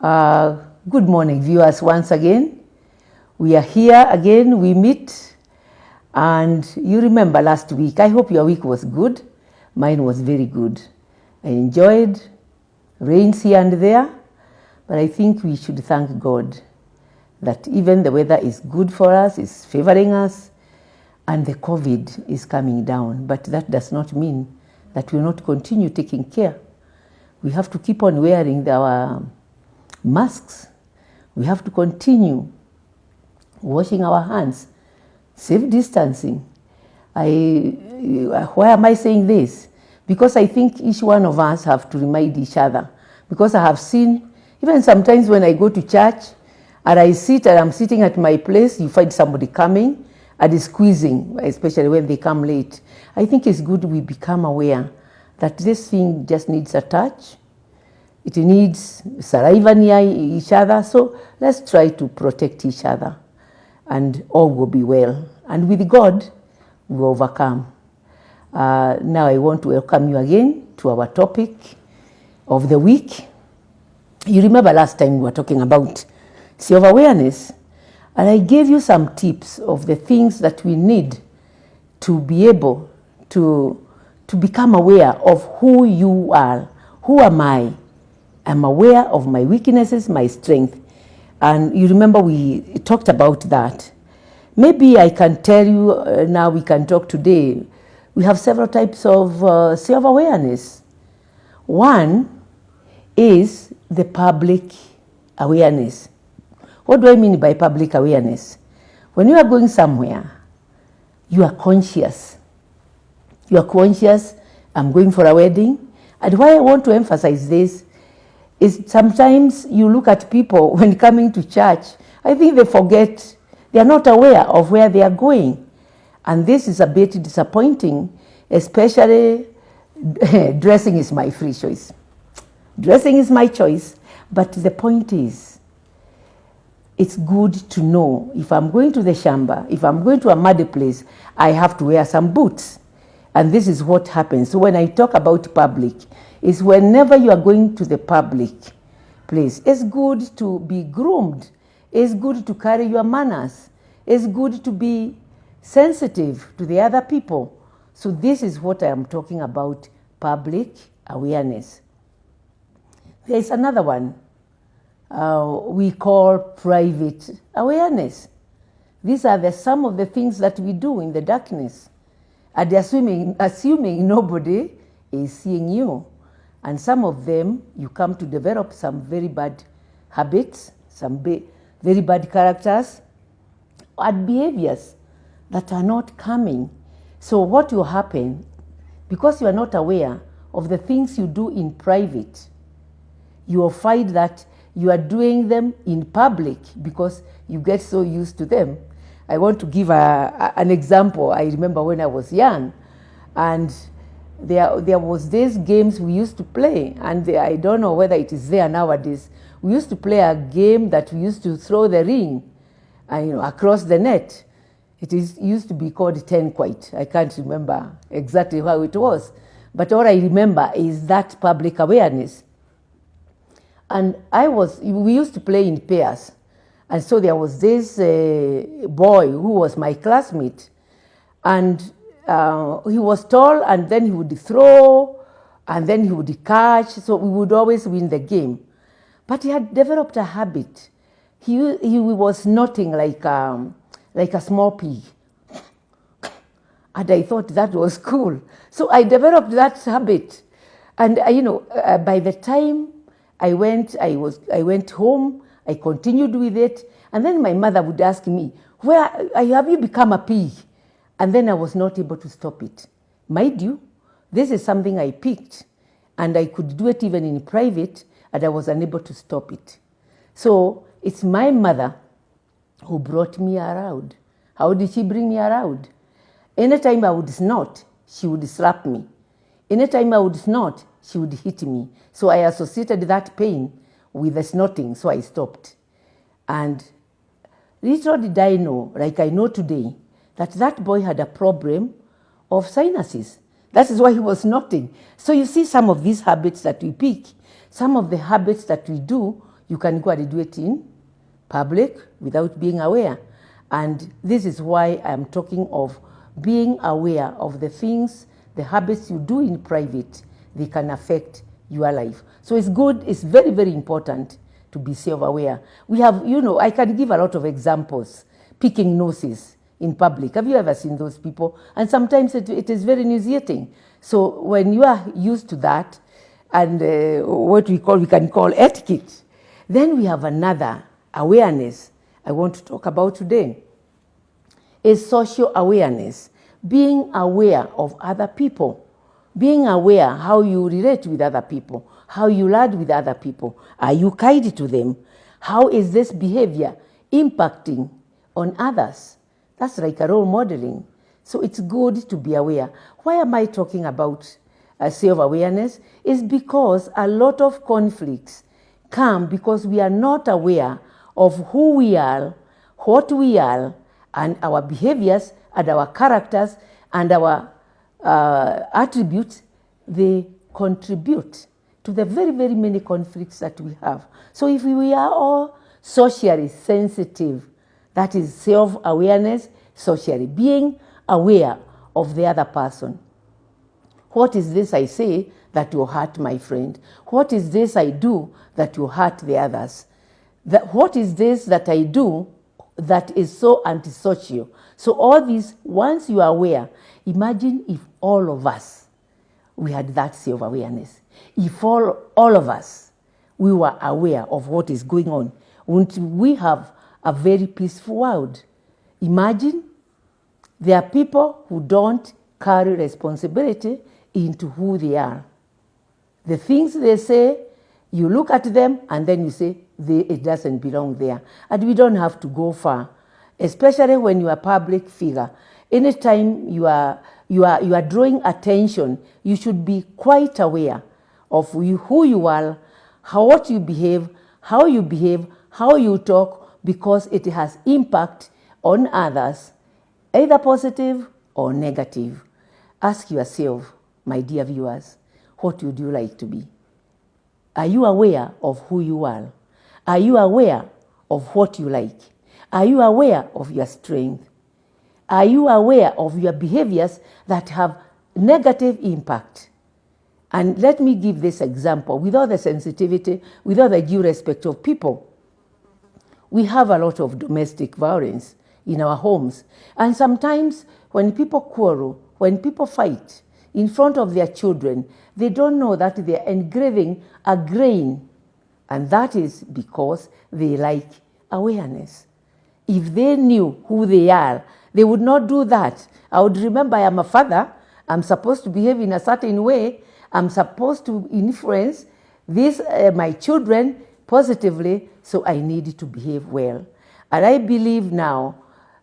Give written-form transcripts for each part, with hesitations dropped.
Good morning, viewers, once again. We are here again, we meet, and you remember last week. I hope your week was good. Mine was very good. I enjoyed rains here and there, but I think we should thank God that even the weather is good for us, is favoring us, and the COVID is coming down. But that does not mean that we will not continue taking care. We have to keep on wearing our masks. We have to continue washing our hands, safe distancing. Why am I saying this? Because I think each one of us have to remind each other. Because I have seen, even sometimes when I go to church and I'm sitting at my place, you find somebody coming and is squeezing, especially when they come late. I think it's good we become aware that this thing just needs a touch. It needs saliva near each other. So let's try to protect each other and all will be well. And with God, we will overcome. Now I want to welcome you again to our topic of the week. You remember last time we were talking about self-awareness, and I gave you some tips of the things that we need to be able to become aware of who you are. Who am I? I'm aware of my weaknesses, my strength. And you remember we talked about that. Maybe I can tell you, now we can talk today. We have several types of self-awareness. One is the public awareness. What do I mean by public awareness? When you are going somewhere, you are conscious. You are conscious, I'm going for a wedding. And why I want to emphasize this is sometimes you look at people when coming to church, I think they forget, they are not aware of where they are going. And this is a bit disappointing, especially dressing is my free choice. Dressing is my choice, but the point is, it's good to know if I'm going to the shamba, if I'm going to a muddy place, I have to wear some boots. And this is what happens. So when I talk about public, is whenever you are going to the public place, it's good to be groomed. It's good to carry your manners. It's good to be sensitive to the other people. So this is what I am talking about, public awareness. There is another one we call private awareness. These are some of the things that we do in the darkness, and assuming nobody is seeing you. And some of them, you come to develop some very bad habits, some very bad characters, and behaviors that are not coming. So what will happen, because you are not aware of the things you do in private, you will find that you are doing them in public because you get so used to them. I want to give an example. I remember when I was young, and there was these games we used to play, and I don't know whether it is there nowadays. We used to play a game that we used to throw the ring across the net. It used to be called 10 quite. I can't remember exactly how it was, but all I remember is that public awareness. And we used to play in pairs, and so there was this boy who was my classmate, and he was tall, and then he would throw, and then he would catch, so we would always win the game. But he had developed a habit. He was snorting like a small pig. And I thought that was cool. So I developed that habit. And by the time I went home, I continued with it, and then my mother would ask me, "Where have you become a pig?" And then I was not able to stop it. Mind you, this is something I picked, and I could do it even in private, and I was unable to stop it. So it's my mother who brought me around. How did she bring me around? Anytime I would snort, she would slap me. Anytime I would snort, she would hit me. So I associated that pain with the snorting, so I stopped. And little did I know, like I know today, that boy had a problem of sinuses. That is why he was snorting. So you see some of these habits that we pick, some of the habits that we do, You can go and do it in public without being aware. And this is why I'm talking of being aware of the things, the habits you do in private, they can affect your life. So it's good, it's very, very important to be self-aware. We have, I can give a lot of examples. Picking noses in public. Have you ever seen those people? And sometimes it is very nauseating. So when you are used to that, and what we can call etiquette, then we have another awareness I want to talk about today. Is social awareness, being aware of other people, being aware how you relate with other people, how you learn with other people. Are you kind to them? How is this behavior impacting on others? That's like a role modeling. So it's good to be aware. Why am I talking about self-awareness? Is because a lot of conflicts come because we are not aware of who we are, what we are, and our behaviors and our characters and our attributes. They contribute to the very, very many conflicts that we have. So if we are all socially sensitive, that is self-awareness, socially being aware of the other person. What is this I say that will hurt my friend? What is this I do that will hurt the others? What is this that I do that is so antisocial? So all these, once you are aware, imagine if all of us, we had that self-awareness. If all of us, we were aware of what is going on, wouldn't we have a very peaceful world? Imagine there are people who don't carry responsibility into who they are. The things they say, you look at them and then you say, it doesn't belong there. And we don't have to go far, especially when you are a public figure. Anytime you are drawing attention, you should be quite aware of who you are, what you behave, how you talk, because it has impact on others, either positive or negative. Ask yourself, my dear viewers, what would you like to be? Are you aware of who you are? Are you aware of what you like? Are you aware of your strength? Are you aware of your behaviors that have negative impact? And let me give this example with all the sensitivity, with all the due respect of people. We have a lot of domestic violence in our homes. And sometimes when people quarrel, when people fight in front of their children, they don't know that they are engraving a grain. And that is because they lack awareness. If they knew who they are, they would not do that. I would remember I am a father. I'm supposed to behave in a certain way. I'm supposed to influence my children positively, so I need to behave well. And I believe now,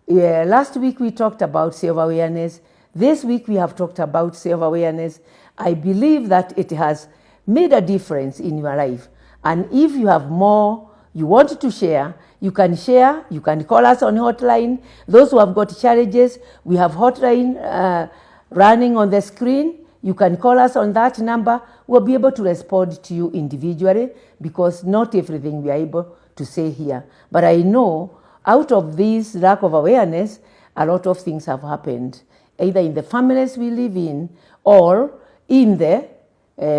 last week we talked about self-awareness. This week we have talked about self-awareness. I believe that it has made a difference in your life. And if you have more you want to share, you can call us on hotline. Those who have got challenges, we have hotline running on the screen. You can call us on that number. We'll be able to respond to you individually because not everything we are able to say here. But I know out of this lack of awareness, a lot of things have happened, either in the families we live in or in the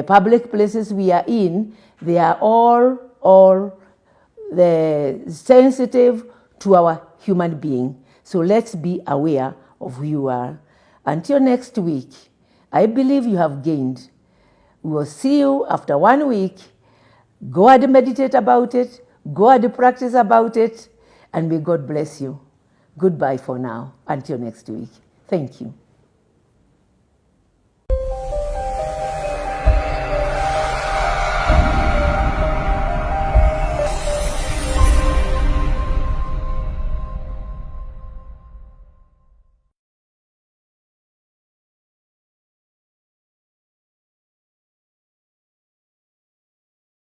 public places we are in. They are all sensitive to our human being. So let's be aware of who you are. Until next week, I believe you have gained. We will see you after 1 week. Go and meditate about it. Go and practice about it. And may God bless you. Goodbye for now. Until next week. Thank you.